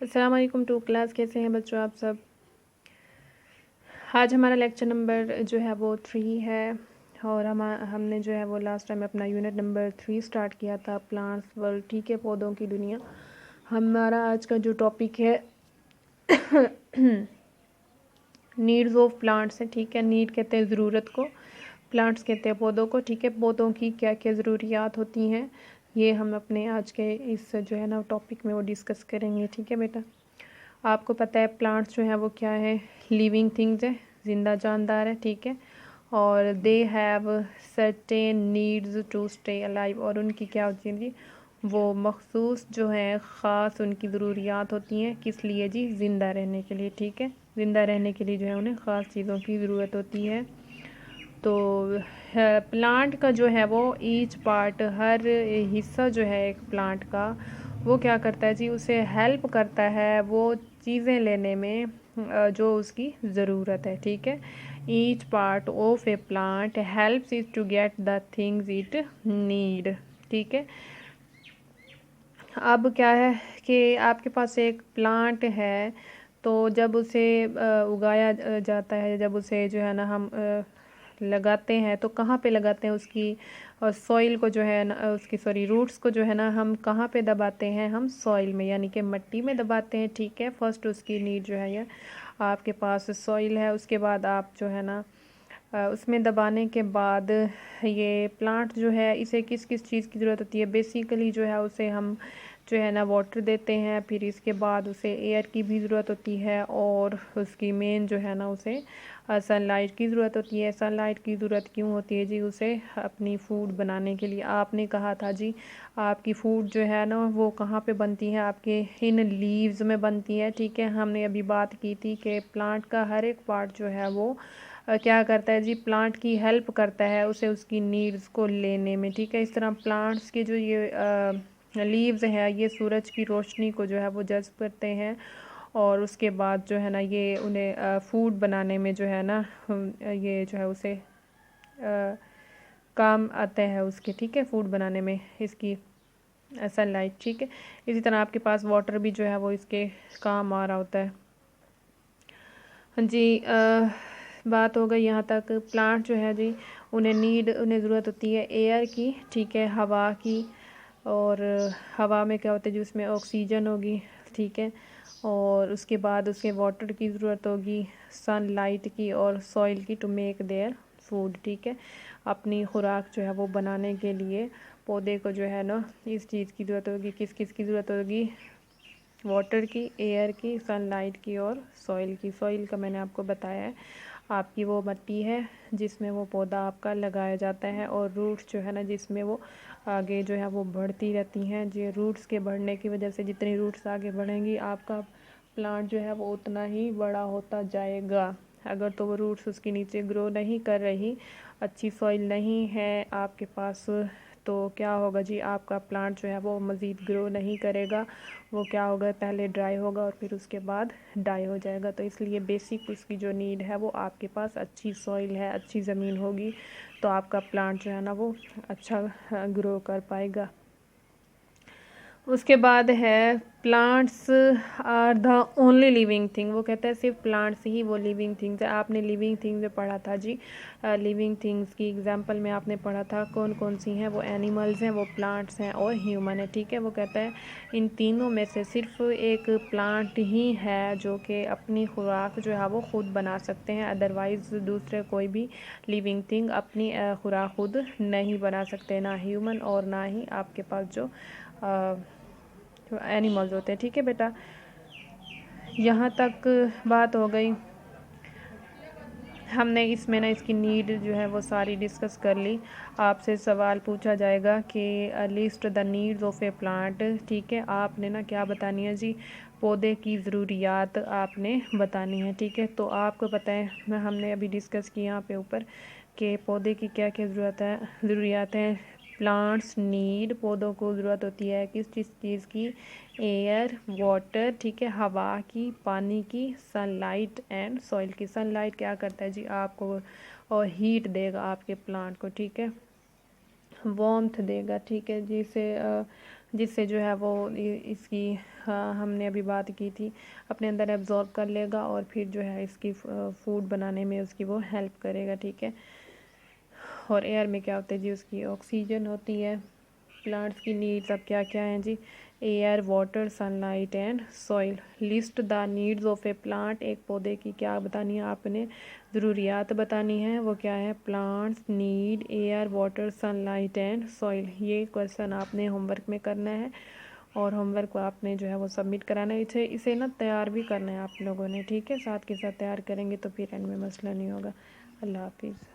السلام علیکم to class, کیسے ہیں بچوں آپ سب؟ آج ہمارا لیکچر نمبر جو ہے وہ 3 ہے، اور ہم نے جو ہے وہ لاسٹ ٹائم اپنا یونٹ نمبر 3 سٹارٹ کیا تھا، پلانٹس ورلڈ، ٹھیک ہے، پودوں کی دنیا۔ ہمارا آج کا جو ٹاپک ہے نیڈز آف پلانٹس ہے، ٹھیک ہے۔ نیڈ کہتے ہیں ضرورت کو، پلانٹس کہتے ہیں پودوں کو، ٹھیک ہے۔ پودوں کی کیا کیا ضروریات ہوتی ہیں، یہ ہم اپنے آج کے اس جو ہے نا ٹاپک میں وہ ڈسکس کریں گے، ٹھیک ہے بیٹا۔ آپ کو پتہ ہے پلانٹس جو ہیں وہ کیا ہے، لیونگ تھنگز ہے، زندہ جاندار ہے، ٹھیک ہے، اور they have certain needs to stay alive, اور ان کی کیا ہوتی ہیں جی، وہ مخصوص جو ہے خاص ان کی ضروریات ہوتی ہیں، کس لیے جی، زندہ رہنے کے لیے، ٹھیک ہے۔ زندہ رہنے کے لیے جو ہے انہیں خاص چیزوں کی ضرورت ہوتی ہے۔ تو پلانٹ کا جو ہے وہ ایچ پارٹ، ہر حصہ جو ہے ایک پلانٹ کا، وہ کیا کرتا ہے جی، اسے ہیلپ کرتا ہے وہ چیزیں لینے میں جو اس کی ضرورت ہے، ٹھیک ہے۔ Each part of a plant helps it to get the things it need, ٹھیک ہے۔ اب کیا ہے کہ آپ کے پاس ایک پلانٹ ہے، تو جب اسے اگایا جاتا ہے، جب اسے جو ہے نا ہم لگاتے ہیں، تو کہاں پہ لگاتے ہیں اس کی سوئل کو جو ہے نا، اس کی روٹس کو جو ہے نا ہم کہاں پہ دباتے ہیں، ہم سوئل میں یعنی کہ مٹی میں دباتے ہیں، ٹھیک ہے۔ فرسٹ اس کی نیڈ جو ہے یہ آپ کے پاس سوئل ہے، اس کے بعد آپ جو ہے نا اس میں دبانے کے بعد یہ پلانٹ جو ہے اسے کس کس چیز کی ضرورت ہوتی ہے، بیسیکلی جو ہے اسے ہم جو ہے نا واٹر دیتے ہیں، پھر اس کے بعد اسے ایئر کی بھی ضرورت ہوتی ہے، اور اس کی مین جو ہے نا اسے سن لائٹ کی ضرورت ہوتی ہے۔ سن لائٹ کی ضرورت کیوں ہوتی ہے جی، اسے اپنی فوڈ بنانے کے لیے۔ آپ نے کہا تھا جی آپ کی فوڈ جو ہے نا وہ کہاں پہ بنتی ہے، آپ کے ان لیوز میں بنتی ہے، ٹھیک ہے۔ ہم نے ابھی بات کی تھی کہ پلانٹ کا ہر ایک پارٹ جو ہے وہ کیا کرتا ہے جی، پلانٹ کی ہیلپ کرتا ہے اسے اس کی نیڈز کو لینے میں، ٹھیک ہے۔ اس طرح پلانٹس کے جو یہ لیوز ہیں، یہ سورج کی روشنی کو جو ہے وہ جذب کرتے ہیں، اور اس کے بعد جو ہے نا یہ انہیں فوڈ بنانے میں جو ہے نا یہ جو ہے اسے کام آتے ہیں اس کے، ٹھیک ہے، فوڈ بنانے میں اس کی سن لائٹ، ٹھیک ہے۔ اسی طرح آپ کے پاس واٹر بھی جو ہے وہ اس کے کام آ رہا ہوتا ہے۔ جی بات ہو گئی یہاں تک۔ پلانٹ جو ہے جی انہیں ضرورت ہوتی ہے ایئر کی، ٹھیک ہے، ہوا کی، اور ہوا میں کیا ہوتا ہے جی، اس میں آکسیجن ہوگی، ٹھیک ہے، اور اس کے بعد اس کے واٹر کی ضرورت ہوگی، سن لائٹ کی، اور سوئل کی، ٹو میک دیئر فوڈ، ٹھیک ہے۔ اپنی خوراک جو ہے وہ بنانے کے لیے پودے کو جو ہے نا اس چیز کی ضرورت ہوگی، کس کس کی ضرورت ہوگی، واٹر کی، ایئر کی، سن لائٹ کی، اور سوئل کی۔ سوئل کا میں نے آپ کو بتایا ہے، آپ کی وہ مٹی ہے جس میں وہ پودا آپ کا لگایا جاتا ہے، اور روٹس جو ہے نا جس میں وہ آگے جو ہے وہ بڑھتی رہتی ہیں۔ جو روٹس کے بڑھنے کی وجہ سے جتنی روٹس آگے بڑھیں گی، آپ کا پلانٹ جو ہے وہ اتنا ہی بڑا ہوتا جائے گا۔ اگر تو وہ روٹس اس کے نیچے گرو نہیں کر رہی، اچھی سوئل نہیں ہے آپ کے پاس، تو کیا ہوگا جی، آپ کا پلانٹ جو ہے وہ مزید گرو نہیں کرے گا، وہ کیا ہوگا، پہلے ڈرائی ہوگا اور پھر اس کے بعد ڈائی ہو جائے گا۔ تو اس لیے بیسک اس کی جو نیڈ ہے وہ آپ کے پاس اچھی سوئل ہے، اچھی زمین ہوگی، تو آپ کا پلانٹ جو ہے نا وہ اچھا گرو کر پائے گا۔ اس کے بعد ہے plants are the only living thing, وہ کہتا ہے صرف پلانٹس ہی وہ لیونگ تھنگز ہے۔ آپ نے لیونگ تھنگز میں پڑھا تھا جی، لیونگ تھنگز کی ایگزامپل میں آپ نے پڑھا تھا کون کون سی ہیں، وہ اینیملز ہیں، وہ پلانٹس ہیں، اور ہیومن ہے، ٹھیک ہے۔ وہ کہتا ہے ان تینوں میں سے صرف ایک پلانٹ ہی ہے جو کہ اپنی خوراک جو ہے وہ خود بنا سکتے ہیں، ادروائز دوسرے کوئی بھی لیونگ تھنگ اپنی خوراک خود نہیں بنا سکتے، نہ ہیومن اور نہ ہی آپ کے پاس جو اینیملز ہوتے ہیں، ٹھیک ہے بیٹا۔ یہاں تک بات ہو گئی، ہم نے اس میں نا اس کی نیڈ جو ہے وہ ساری ڈسکس کر لی۔ آپ سے سوال پوچھا جائے گا کہ list the needs of a plant, ٹھیک ہے۔ آپ نے نا کیا بتانی ہے جی، پودے کی ضروریات آپ نے بتانی ہے، ٹھیک ہے۔ تو آپ کو پتہ ہے ہم نے ابھی ڈسکس کی یہاں پہ اوپر کہ پودے کی کیا کیا ضروریات ہیں۔ پلانٹس نیڈ، پودوں کو ضرورت ہوتی ہے کس چیز کی، ایئر، واٹر، ٹھیک ہے، ہوا کی، پانی کی، سن لائٹ اینڈ سوئل کی۔ سن لائٹ کیا کرتا ہے جی، آپ کو اور ہیٹ دے گا آپ کے پلانٹ کو، ٹھیک ہے، وارمتھ دے گا، ٹھیک ہے، جسے جس سے جو ہے وہ اس کی ہم نے ابھی بات کی تھی اپنے اندر ایبزورب کر لے گا، اور پھر جو ہے اس کی فوڈ بنانے میں اس کی وہ ہیلپ کرے گا، ٹھیک ہے۔ اور ایئر میں کیا ہوتا ہے جی، اس کی آکسیجن ہوتی ہے۔ پلانٹس کی نیڈز اب کیا کیا ہیں جی، air, water, sunlight and soil. List the needs of a plant, ایک پودے کی کیا بتانی ہے آپ نے، ضروریات بتانی ہے، وہ کیا ہے، plants need air, water, sunlight and soil. یہ کویسچن آپ نے ہوم ورک میں کرنا ہے، اور ہوم ورک کو آپ نے جو ہے وہ سبمٹ کرانا ہے، اسے نا تیار بھی کرنا ہے آپ لوگوں نے، ٹھیک ہے، ساتھ کے ساتھ تیار کریں گے تو پھر اینڈ میں مسئلہ نہیں ہوگا۔ اللہ حافظ۔